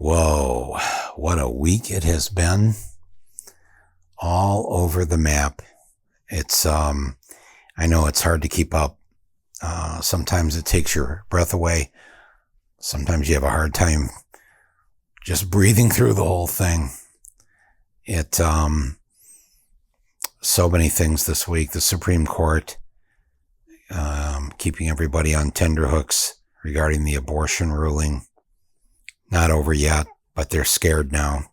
Whoa, what a week it has been. All over the map. It's, I know it's hard to keep up. Sometimes it takes your breath away. Sometimes you have a hard time just breathing through the whole thing. So many things this week. The Supreme Court, keeping everybody on tenterhooks regarding the abortion ruling. Not over yet, but they're scared now.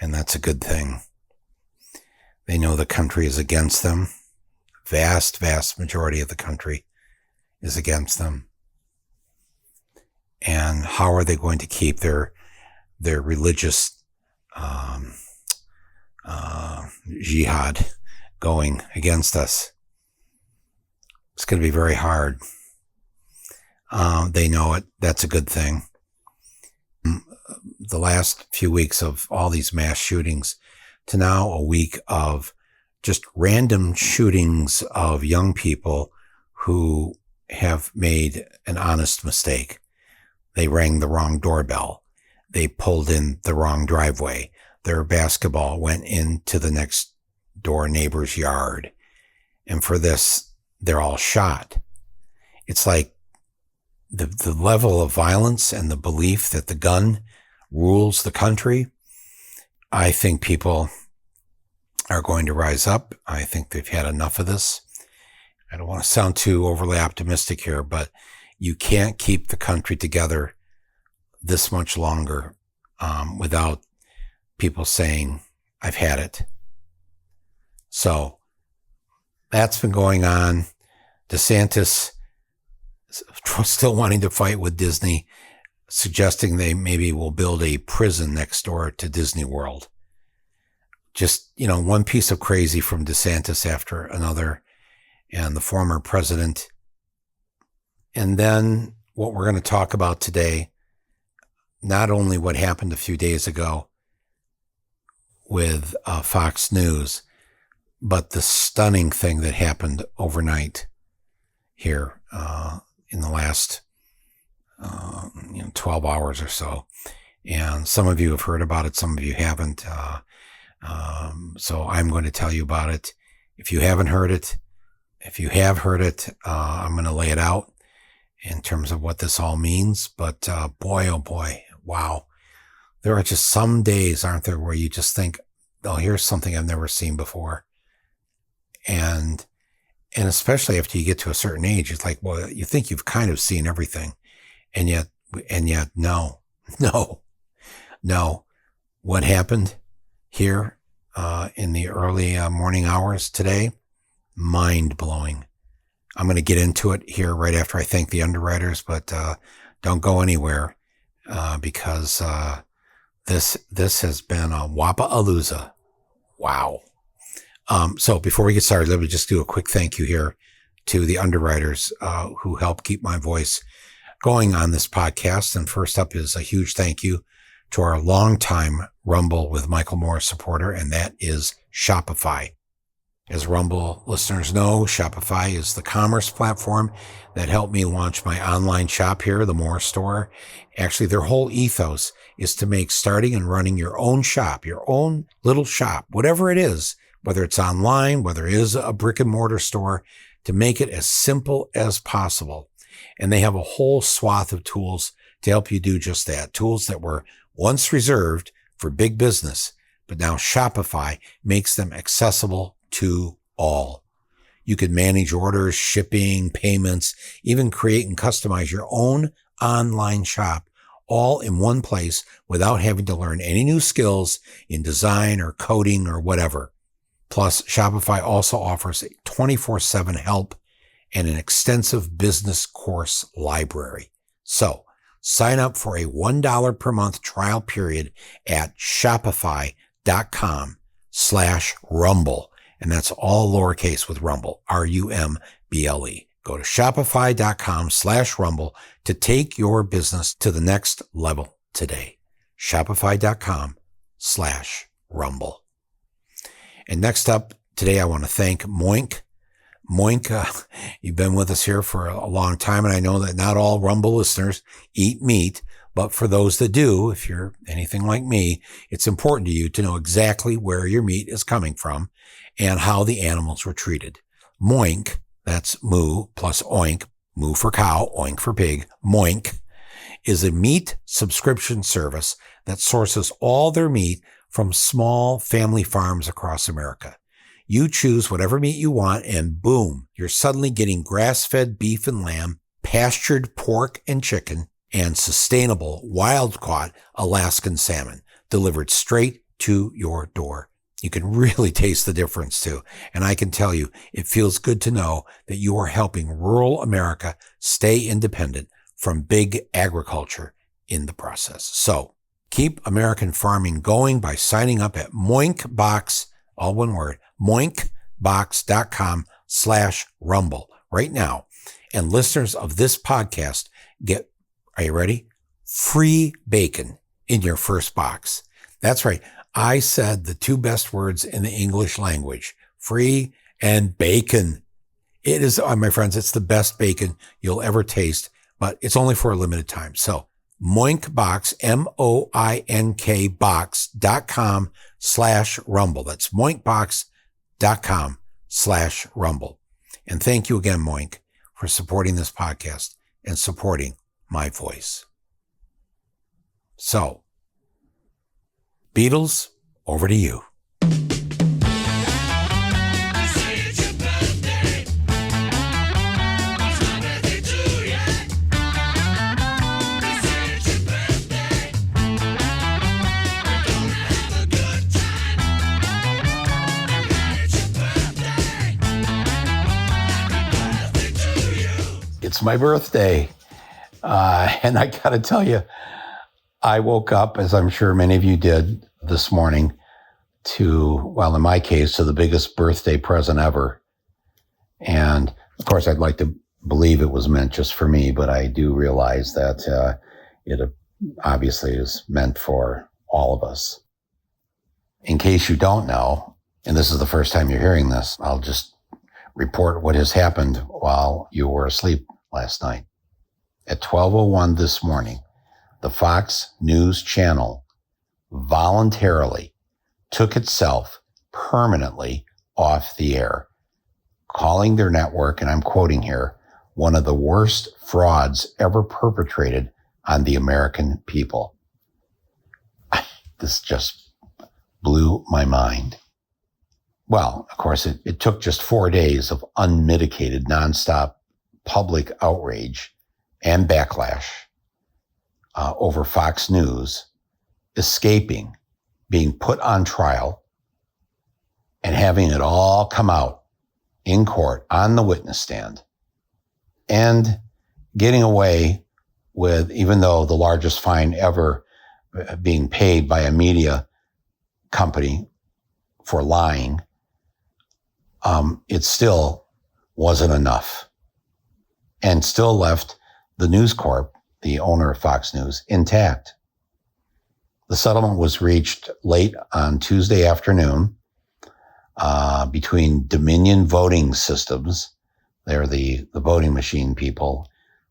And that's a good thing. They know the country is against them. Vast majority of the country is against them. And how are they going to keep their religious jihad going against us? It's going to be very hard. They know it. That's a good thing. The last few weeks of all these mass shootings to now a week of just random shootings of young people who have made an honest mistake. They rang the wrong doorbell. They pulled in the wrong driveway. Their basketball went into the next door neighbor's yard. And for this, they're all shot. It's like the level of violence and the belief that the gun rules the country. I think people are going to rise up. I think they've had enough of this. I don't want to sound too overly optimistic here, but you can't keep the country together this much longer without people saying, I've had it. So that's been going on. DeSantis still wanting to fight with Disney, suggesting they maybe will build a prison next door to Disney World. Just, one piece of crazy from DeSantis after another, and the former president. And then what we're going to talk about today, not only what happened a few days ago with Fox News, but the stunning thing that happened overnight here in the last 12 hours or so. And some of you have heard about it, some of you haven't. So I'm going to tell you about it. If you haven't heard it, if you have heard it, I'm going to lay it out in terms of what this all means. But boy, oh boy, wow. There are just some days, aren't there, where you just think, oh, here's something I've never seen before. And especially after you get to a certain age, it's like, well, you think you've kind of seen everything. And yet no. What happened here in the early morning hours today? Mind blowing. I'm going to get into it here right after I thank the underwriters, but don't go anywhere because this has been a whoppa-alooza. Wow. So before we get started, let me just do a quick thank you here to the underwriters who help keep my voice going on this podcast. And first up is a huge thank you to our longtime Rumble with Michael Moore supporter, and that is Shopify. As Rumble listeners know, Shopify is the commerce platform that helped me launch my online shop here, the Moore Store. Actually, their whole ethos is to make starting and running your own shop, your own little shop, whatever it is, whether it's online, whether it is a brick and mortar store, to make it as simple as possible. And they have a whole swath of tools to help you do just that. Tools that were once reserved for big business, but now Shopify makes them accessible to all. You can manage orders, shipping, payments, even create and customize your own online shop all in one place without having to learn any new skills in design or coding or whatever. Plus, Shopify also offers 24/7 help and an extensive business course library. So, sign up for a $1 per month trial period at shopify.com/rumble. And that's all lowercase with Rumble, RUMBLE. Go to shopify.com/rumble to take your business to the next level today. Shopify.com/rumble. And next up today, I want to thank Moink. Moink, you've been with us here for a long time, and I know that not all Rumble listeners eat meat, But for those that do, if you're anything like me, it's important to you to know exactly where your meat is coming from and how the animals were treated. Moink, that's moo plus oink, moo for cow, oink for pig, Moink, is a meat subscription service that sources all their meat from small family farms across America. You choose whatever meat you want and boom, you're suddenly getting grass-fed beef and lamb, pastured pork and chicken, and sustainable wild-caught Alaskan salmon delivered straight to your door. You can really taste the difference too. And I can tell you, it feels good to know that you are helping rural America stay independent from big agriculture in the process. So keep American farming going by signing up at Moinkbox, all one word, moinkbox.com/rumble right now. And listeners of this podcast get, are you ready? Free bacon in your first box. That's right. I said the two best words in the English language, free and bacon. It is, my friends, it's the best bacon you'll ever taste, but it's only for a limited time. So Moinkbox, MOINK box.com/rumble. That's moinkbox.com/rumble. And thank you again, Moink, for supporting this podcast and supporting my voice. So, Beatles, over to you. It's my birthday. And I got to tell you, I woke up, as I'm sure many of you did this morning, to, well, in my case, to the biggest birthday present ever. And of course, I'd like to believe it was meant just for me, but I do realize that it obviously is meant for all of us. In case you don't know, and this is the first time you're hearing this, I'll just report what has happened while you were asleep last night. At 12:01 this morning, the Fox News channel voluntarily took itself permanently off the air, calling their network, and I'm quoting here, one of the worst frauds ever perpetrated on the American people. This just blew my mind. Well, of course, it took just 4 days of unmitigated, nonstop public outrage and backlash over Fox News escaping being put on trial and having it all come out in court on the witness stand and getting away with, even though the largest fine ever being paid by a media company for lying, it still wasn't enough and still left the News Corp, the owner of Fox News, intact. The settlement was reached late on Tuesday afternoon between Dominion Voting Systems. They're the voting machine people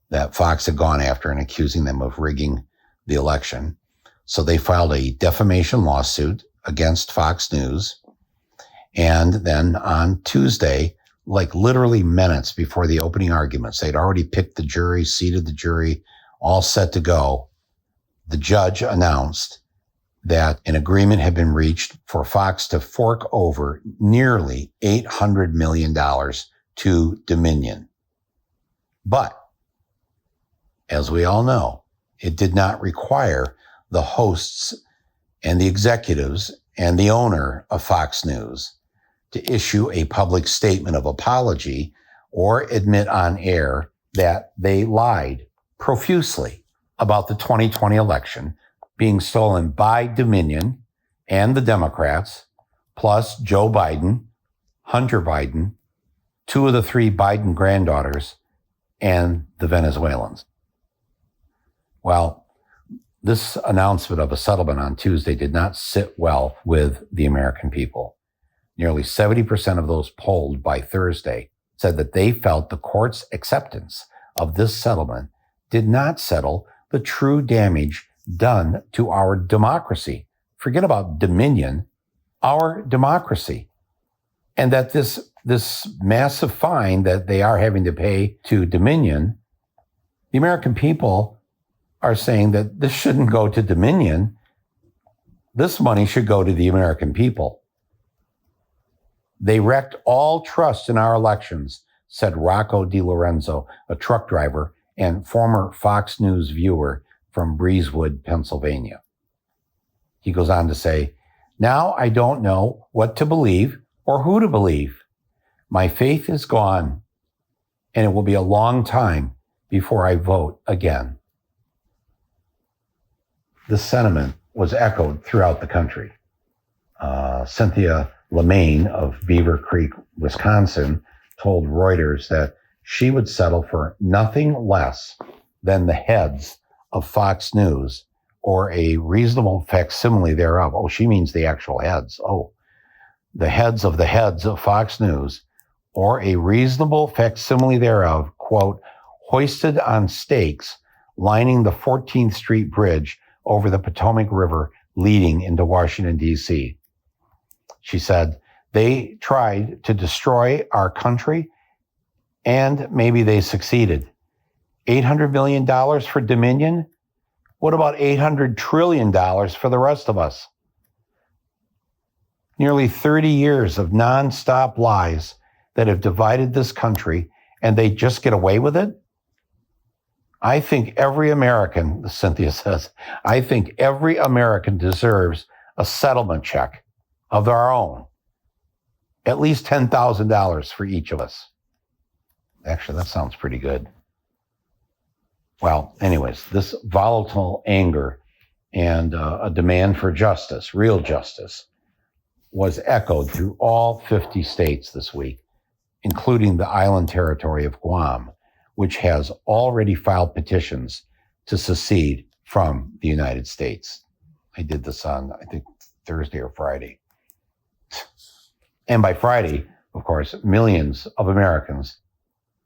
that Fox had gone after and accusing them of rigging the election. So they filed a defamation lawsuit against Fox News. And then on Tuesday, like literally minutes before the opening arguments, they'd already picked the jury, seated the jury, all set to go. The judge announced that an agreement had been reached for Fox to fork over nearly $800 million to Dominion. But, as we all know, it did not require the hosts and the executives and the owner of Fox News to issue a public statement of apology or admit on air that they lied profusely about the 2020 election being stolen by Dominion and the Democrats, plus Joe Biden, Hunter Biden, 2 of the 3 Biden granddaughters, and the Venezuelans. Well, this announcement of a settlement on Tuesday did not sit well with the American people. Nearly 70% of those polled by Thursday said that they felt the court's acceptance of this settlement did not settle the true damage done to our democracy. Forget about dominion, our democracy. And that this massive fine that they are having to pay to Dominion, the American people are saying that this shouldn't go to Dominion. This money should go to the American people. They wrecked all trust in our elections, said Rocco DiLorenzo, a truck driver and former Fox News viewer from Breezewood, Pennsylvania. He goes on to say, now I don't know what to believe or who to believe. My faith is gone, and it will be a long time before I vote again. This sentiment was echoed throughout the country. Cynthia LeMaine of Beaver Creek, Wisconsin, told Reuters that she would settle for nothing less than the heads of Fox News or a reasonable facsimile thereof. Oh, she means the actual heads. Oh, the heads of Fox News or a reasonable facsimile thereof, quote, hoisted on stakes lining the 14th Street Bridge over the Potomac River leading into Washington, D.C. She said, they tried to destroy our country, and maybe they succeeded. $800 million for Dominion? What about $800 trillion for the rest of us? Nearly 30 years of nonstop lies that have divided this country, and they just get away with it? I think every American, Cynthia says, I think every American deserves a settlement check of their own. At least $10,000 for each of us. Actually, that sounds pretty good. Well, anyways, this volatile anger and a demand for justice, real justice, was echoed through all 50 states this week, including the island territory of Guam, which has already filed petitions to secede from the United States. I did this on, I think, Thursday or Friday. And by Friday, of course, millions of Americans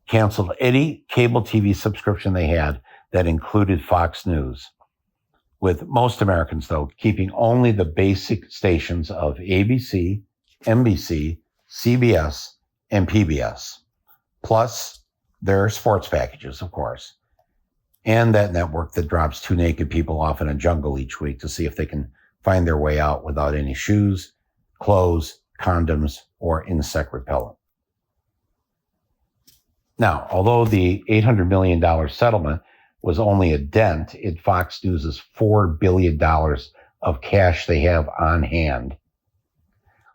canceled any cable TV subscription they had that included Fox News, with most Americans, though, keeping only the basic stations of ABC, NBC, CBS, and PBS, plus their sports packages, of course, and that network that drops two naked people off in a jungle each week to see if they can find their way out without any shoes, clothes, condoms, or insect repellent. Now, although the $800 million settlement was only a dent in Fox News' $4 billion of cash they have on hand,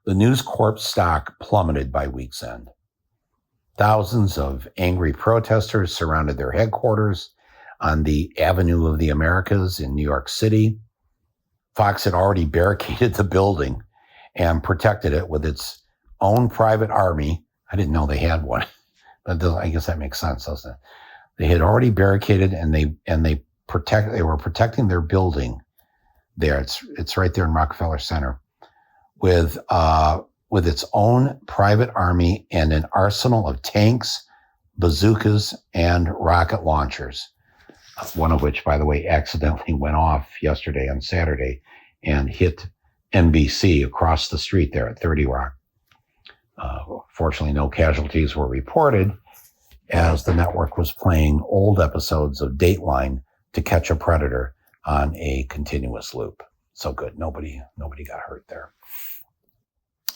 the News Corp stock plummeted by week's end. Thousands of angry protesters surrounded their headquarters on the Avenue of the Americas in New York City. Fox had already barricaded the building and protected it with its own private army. I didn't know they had one. But I guess that makes sense, doesn't it? They had already barricaded and they were protecting their building there. It's right there in Rockefeller Center with its own private army and an arsenal of tanks, bazookas, and rocket launchers. One of which, by the way, accidentally went off yesterday on Saturday and hit NBC across the street there at 30 Rock. Fortunately, no casualties were reported as the network was playing old episodes of Dateline to catch a predator on a continuous loop. So good. Nobody got hurt there.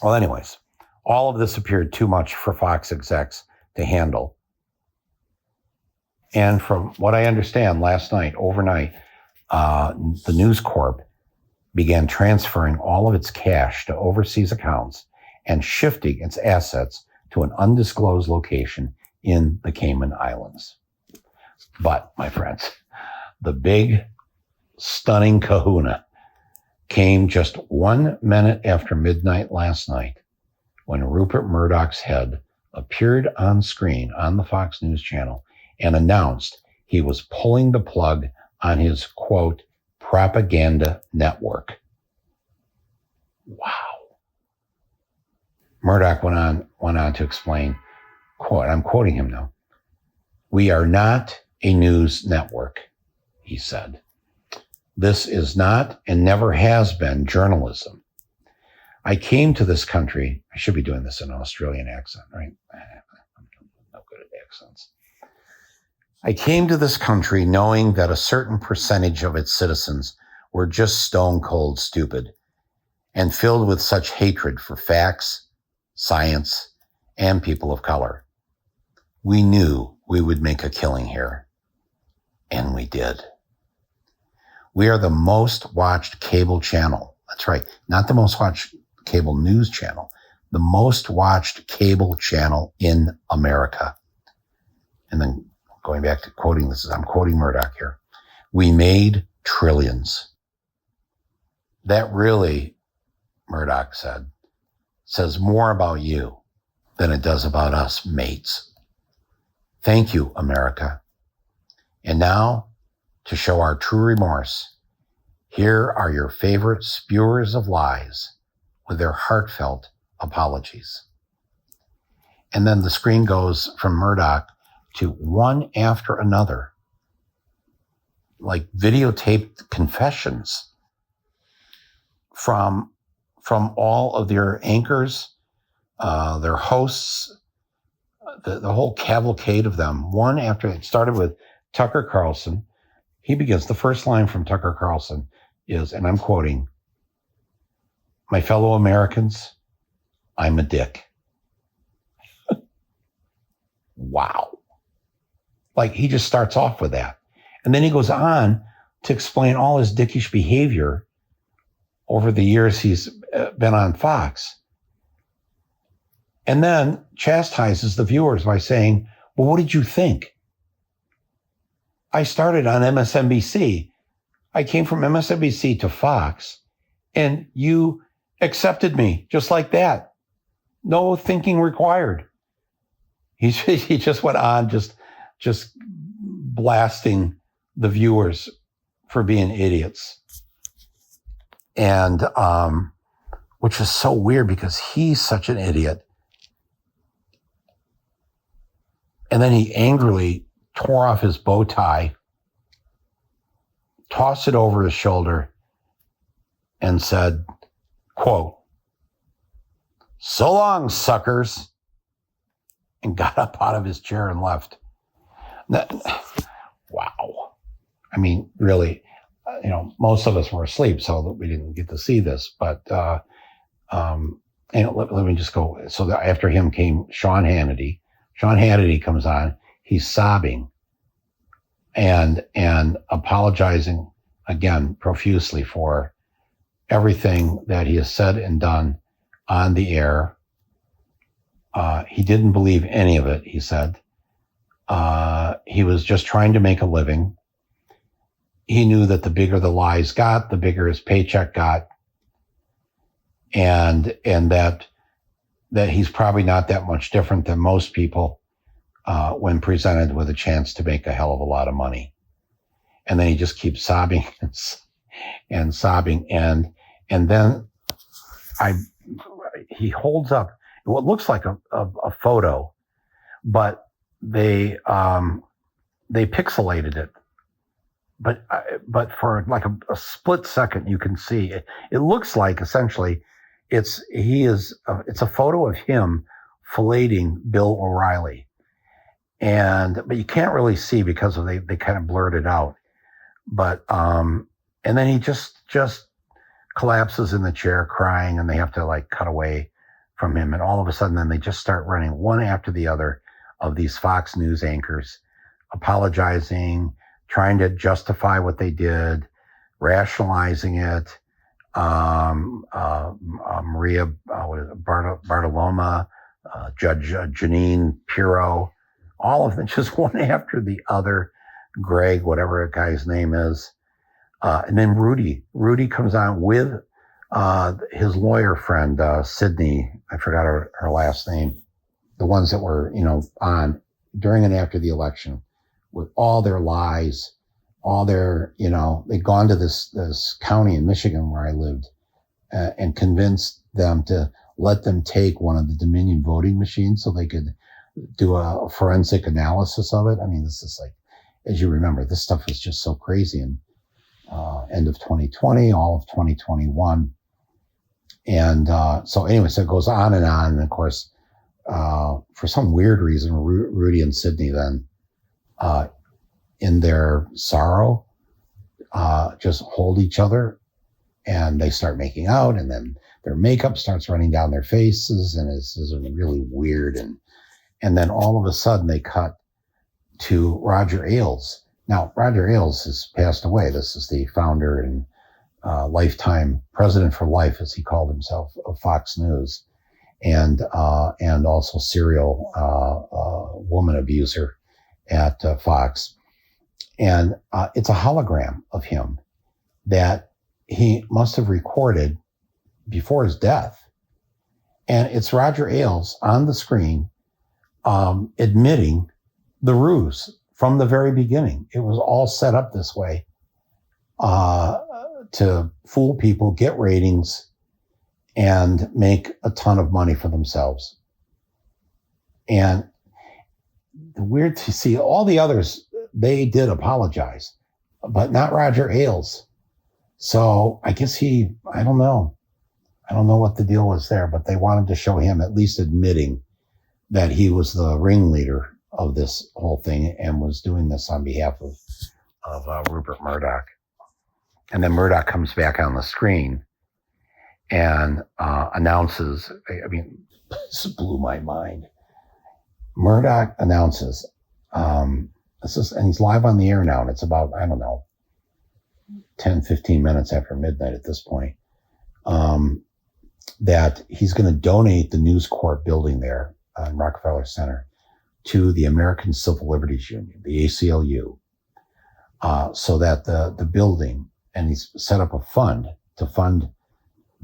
Well, anyways, all of this appeared too much for Fox execs to handle. And from what I understand last night, overnight, the News Corp began transferring all of its cash to overseas accounts and shifting its assets to an undisclosed location in the Cayman Islands. But, my friends, the big, stunning kahuna came just 1 minute after midnight last night when Rupert Murdoch's head appeared on screen on the Fox News channel and announced he was pulling the plug on his, quote, propaganda network. Wow. Murdoch went on to explain, quote, I'm quoting him now, "We are not a news network. he said. This is not and never has been journalism. I came to this country. I should be doing this in an Australian accent, right? I'm not good at accents. I came to this country knowing that a certain percentage of its citizens were just stone cold stupid and filled with such hatred for facts, science, and people of color. We knew we would make a killing here, and we did. We are the most watched cable channel. That's right, not the most watched cable news channel, the most watched cable channel in America. And then going back to quoting this, I'm quoting Murdoch here. We made trillions. That really, Murdoch said, says more about you than it does about us mates. Thank you, America. And now, to show our true remorse, here are your favorite spewers of lies with their heartfelt apologies. And then the screen goes from Murdoch to one after another, like videotaped confessions from all of their anchors, their hosts, the whole cavalcade of them. One after, it started with Tucker Carlson. He begins, the first line from Tucker Carlson is, and I'm quoting, "My fellow Americans, I'm a dick." Wow. Like, he just starts off with that. And then he goes on to explain all his dickish behavior over the years he's been on Fox. And then chastises the viewers by saying, well, what did you think? I started on MSNBC. I came from MSNBC to Fox, and you accepted me just like that. No thinking required. He just went on just blasting the viewers for being idiots. And which is so weird because he's such an idiot. And then he angrily tore off his bow tie, tossed it over his shoulder, and said, quote, "So long, suckers," and got up out of his chair and left. Wow. I mean, really, most of us were asleep, so that we didn't get to see this. But let me just go. So after him came Sean Hannity. Sean Hannity comes on. He's sobbing and apologizing again profusely for everything that he has said and done on the air. He didn't believe any of it, he said. He was just trying to make a living. He knew that the bigger the lies got, the bigger his paycheck got. And that he's probably not that much different than most people when presented with a chance to make a hell of a lot of money. And then he just keeps sobbing and sobbing. And then he holds up what looks like a photo, but they pixelated it. But for like a split second, you can see it. It looks like essentially it's a photo of him filleting Bill O'Reilly, but you can't really see because they kind of blurred it out. But and then he just collapses in the chair crying, and they have to like cut away from him, and all of a sudden then they just start running one after the other of these Fox News anchors apologizing, trying to justify what they did, rationalizing it. Maria Bartoloma, Judge Janine Pirro, all of them, just one after the other. Greg, whatever that guy's name is. And then Rudy comes on with his lawyer friend, Sydney. I forgot her last name. The ones that were, on during and after the election with all their lies, all their, they'd gone to this county in Michigan where I lived and convinced them to let them take one of the Dominion voting machines so they could do a forensic analysis of it. I mean, this is like, as you remember, this stuff was just so crazy. And end of 2020, all of 2021. And so anyway, so it goes on. And of course, for some weird reason, Rudy and Sydney then, in their sorrow, just hold each other and they start making out, and then their makeup starts running down their faces, and it's really weird. And then all of a sudden they cut to Roger Ailes. Now, Roger Ailes has passed away. This is the founder and lifetime president for life, as he called himself, of Fox News, and also serial woman abuser at Fox. And it's a hologram of him that he must have recorded before his death. And it's Roger Ailes on the screen admitting the ruse from the very beginning. It was all set up this way to fool people, get ratings, and make a ton of money for themselves. And weird to see all the others, they did apologize, but not Roger Ailes. So I guess I don't know what the deal was there, but they wanted to show him at least admitting that he was the ringleader of this whole thing and was doing this on behalf of Rupert Murdoch. And then Murdoch comes back on the screen and announces, I mean, this blew my mind. Murdoch announces, and he's live on the air now, and it's about, 10, 15 minutes after midnight at this point, that he's going to donate the News Corp building there in Rockefeller Center to the American Civil Liberties Union, the ACLU, so that the building, and he's set up a fund to fund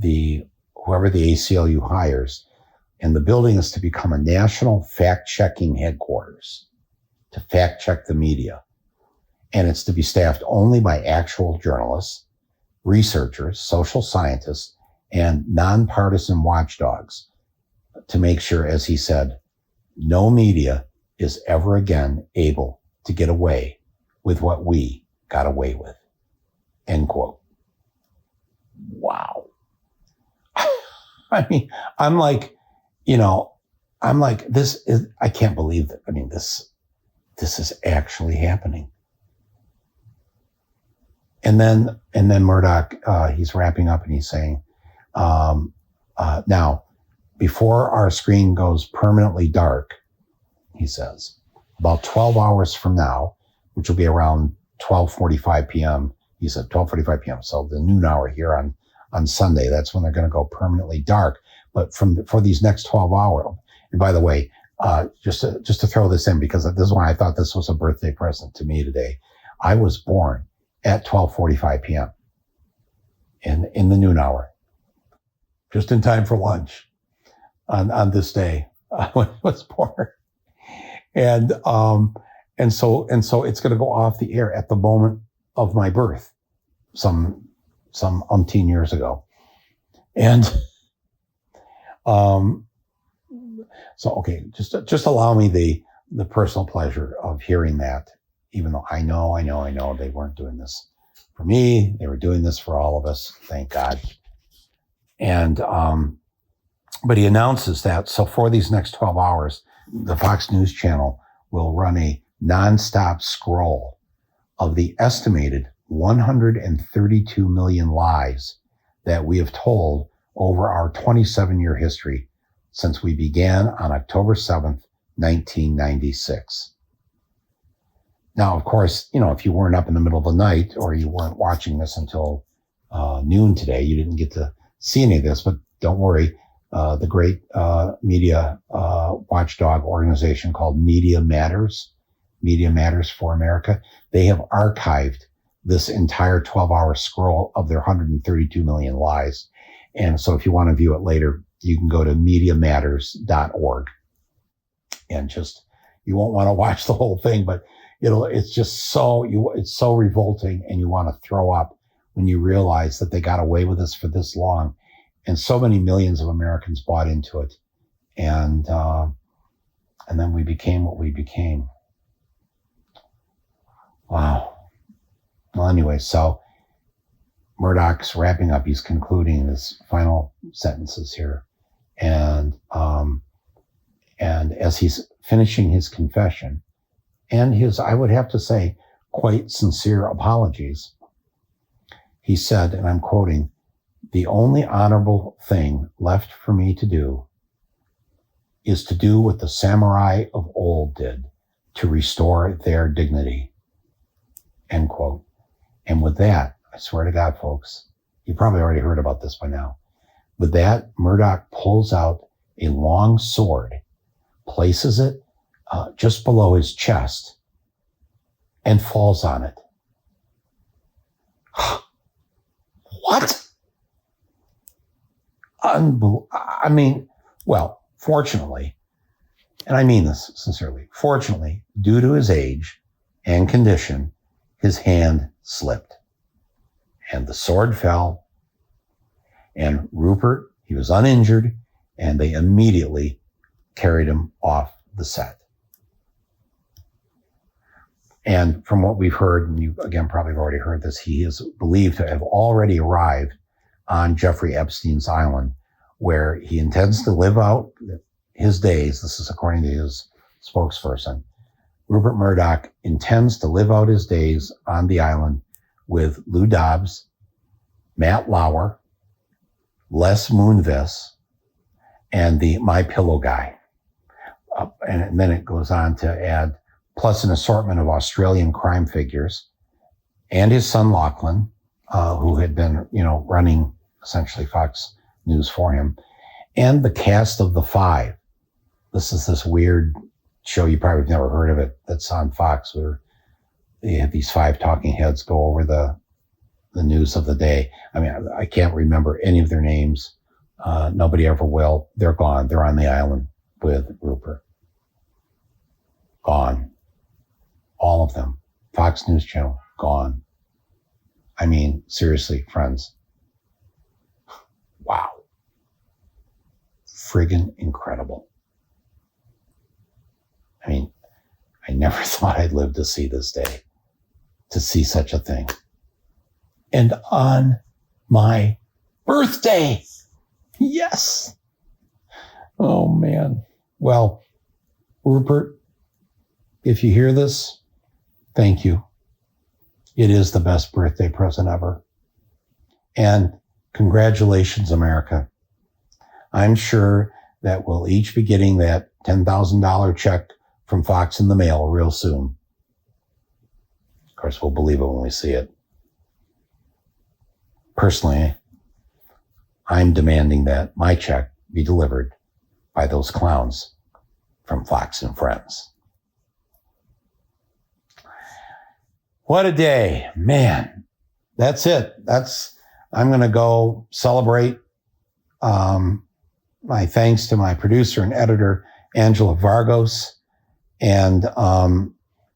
whoever the ACLU hires, and the building is to become a national fact-checking headquarters to fact-check the media. And it's to be staffed only by actual journalists, researchers, social scientists, and nonpartisan watchdogs to make sure, as he said, no media is ever again able to get away with what we got away with. End quote. Wow. I mean, I'm like, I can't believe that. I mean, this is actually happening. And then Murdoch, he's wrapping up and he's saying, now, before our screen goes permanently dark, he says, about 12 hours from now, which will be around 12:45 p.m., he said 12:45 p.m., so the noon hour here on Sunday, that's when they're going to go permanently dark. But for these next 12 hours, and by the way, just to throw this in, because this is why I thought this was a birthday present to me today. I was born at 12:45 p.m. in the noon hour, just in time for lunch on this day when I was born. And so it's going to go off the air at the moment of my birth, some umpteen years ago. And so okay, just allow me the personal pleasure of hearing that, even though I know they weren't doing this for me. They were doing this for all of us, thank God. And but he announces that, so for these next 12 hours, the Fox News Channel will run a nonstop scroll of the estimated 132 million lies that we have told over our 27-year history since we began on October 7th, 1996. Now, of course, if you weren't up in the middle of the night or you weren't watching this until noon today, you didn't get to see any of this, but don't worry. The great media watchdog organization called Media Matters for America, they have archived this entire 12-hour scroll of their 132 million lies. And so if you want to view it later, you can go to MediaMatters.org. And you won't want to watch the whole thing, but it's just it's so revolting, and you want to throw up when you realize that they got away with this for this long. And so many millions of Americans bought into it. And then we became what we became. Wow. Well, anyway, so Murdoch's wrapping up. He's concluding his final sentences here. And as he's finishing his confession and his, I would have to say, quite sincere apologies, he said, and I'm quoting, "The only honorable thing left for me to do is to do what the samurai of old did, to restore their dignity," end quote. And with that, I swear to God, folks, you probably already heard about this by now. With that, Murdoch pulls out a long sword, places it just below his chest, and falls on it. What? I mean, well, fortunately, and I mean this sincerely, fortunately, due to his age and condition, his hand slipped and the sword fell, and Rupert, he was uninjured, and they immediately carried him off the set. And from what we've heard, and you again probably have already heard this, he is believed to have already arrived on Jeffrey Epstein's island, where he intends to live out his days. This is according to his spokesperson. Rupert Murdoch intends to live out his days on the island with Lou Dobbs, Matt Lauer, Les Moonves, and the My Pillow guy. And then it goes on to add, plus an assortment of Australian crime figures, and his son Lachlan, who had been, running essentially Fox News for him, and the cast of The Five. This is this weird show, you probably have never heard of it, that's on Fox, where they have these five talking heads go over the news of the day. I mean, I can't remember any of their names. Nobody ever will. They're gone. They're on the island with Rupert. Gone. All of them. Fox News Channel, gone. I mean, seriously, friends. Wow. Friggin' incredible. I mean, I never thought I'd live to see this day, to see such a thing. And on my birthday. Yes. Oh, man. Well, Rupert, if you hear this, thank you. It is the best birthday present ever. And congratulations, America. I'm sure that we'll each be getting that $10,000 check from Fox in the mail real soon. Of course, we'll believe it when we see it. Personally, I'm demanding that my check be delivered by those clowns from Fox and Friends. What a day, man. That's it. I'm going to go celebrate. My thanks to my producer and editor, Angela Vargos, and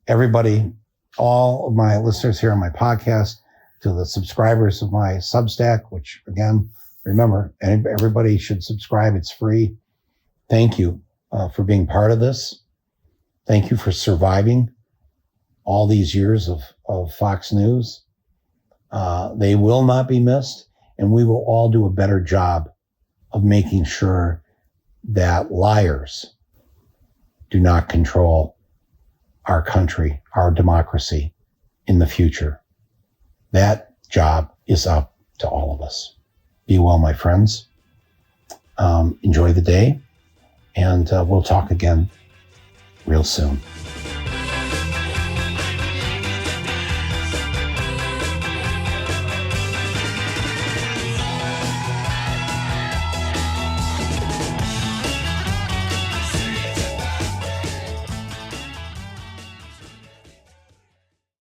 everybody, all of my listeners here on my podcast, to the subscribers of my Substack, which again, remember, everybody should subscribe. It's free. Thank you for being part of this. Thank you for surviving all these years of Fox News. They will not be missed, and we will all do a better job of making sure that liars do not control our country, our democracy in the future. That job is up to all of us. Be well, my friends. Enjoy the day, and we'll talk again real soon.